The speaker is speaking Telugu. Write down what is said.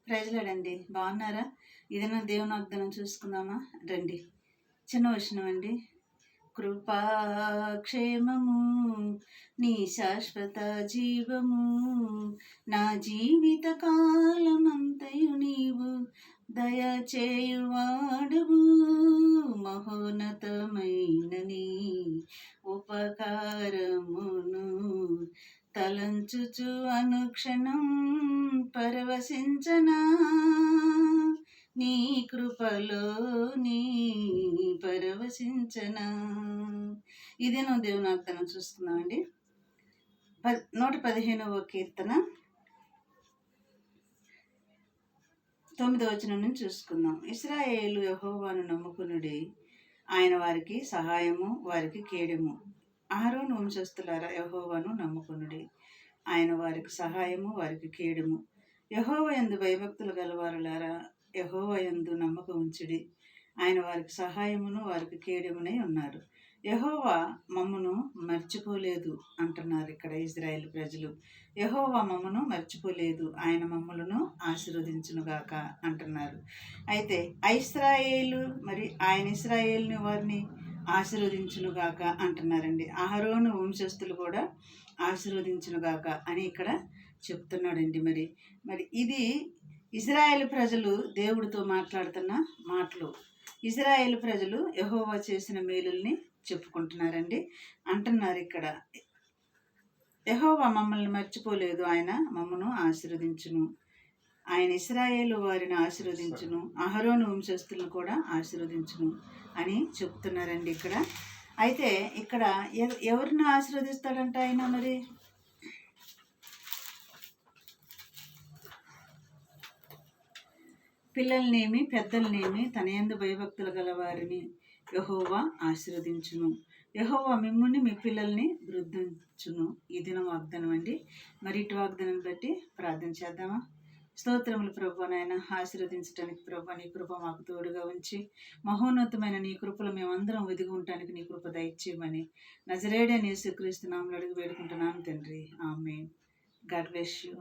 ప్రైజ్లాడండి. బాగున్నారా? ఏదైనా దేవుని వాగ్దానం చూసుకుందామా? రండి. చిన్న వచనం అండి. కృపాక్షేమము నీ శాశ్వత జీవము, నా జీవిత కాలమంతయు నీవు దయచేయువాడువు. మహోన్నతమైన నీ ఉపకారమును తలంచుచు అనుక్షణం పరవశించనా, నీ కృపలో నీ పరవశించనా. ఇదేనో దేవుని వాగ్దానం చూసుకుందామండి. 115వ కీర్తన 9వ వచనం నుంచి చూసుకుందాం. ఇశ్రాయేలు యెహోవాను నమ్ముకునుడి, ఆయన వారికి సహాయము, వారికి కేడెము. అహరోను వంశస్థులారా, యెహోవాను నమ్ముకునుడి, ఆయన వారికి సహాయము, వారికి కేడెము. యెహోవా యందు భయభక్తులు గలవారులారా, యెహోవా యందు నమ్మకం ఉంచుడి, ఆయన వారికి సహాయమును, వారికి కేడెమునై ఉన్నారు. యెహోవా మమ్మను మర్చిపోలేదు అంటున్నారు ఇక్కడ ఇజ్రాయేల్ ప్రజలు. యెహోవా మమ్మను మర్చిపోలేదు, ఆయన మమ్మలను ఆశీర్వదించునుగాక అంటున్నారు. అయితే ఇశ్రాయేలు మరి ఆయన ఇశ్రాయేలుని వారిని ఆశీర్వదించునుగాక అంటున్నారండి. అహరోను వంశస్థులు కూడా ఆశీర్వదించునుగాక అని ఇక్కడ చెప్తున్నాడండి. మరి ఇది ఇజ్రాయేల్ ప్రజలు దేవుడితో మాట్లాడుతున్న మాటలు. ఇజ్రాయేల్ ప్రజలు యెహోవా చేసిన మేలుల్ని చెప్పుకుంటున్నారండి. అంటున్నారు ఇక్కడ, యెహోవా మమ్మల్ని మర్చిపోలేదు, ఆయన మమ్మను ఆశీర్వదించును, ఆయన ఇశ్రాయేలు వారిని ఆశీర్వదించును, అహరోను వంశస్థులను కూడా ఆశీర్వదించును అని చెప్తున్నారండి ఇక్కడ. అయితే ఇక్కడ ఎవరిని ఆశీర్వదిస్తాడంట ఆయన? మరి పిల్లలనేమి పెద్దలనేమి తన యందు భయభక్తులు గల వారిని యెహోవా ఆశీర్వదించును, యెహోవా మిమ్ముని మీ పిల్లల్ని వృద్ధించును. ఈ దినం వాగ్దానం అండి. మరి ఇటు వాగ్దానం బట్టి ప్రార్థన చేద్దామా? స్తోత్రములు ప్రభు, నాయన ఆశీర్వదించడానికి ప్రభు నీ కృప మాకు తోడుగా ఉంచి, మహోన్నతమైన నీ కృపలు మేమందరం ఒదిగి ఉండటానికి నీ కృప దయచేయమని నజరేయుడైన యేసుక్రీస్తు నామములో అడిగి వేడుకుంటున్నాను తండ్రి. ఆమేన్. God bless you.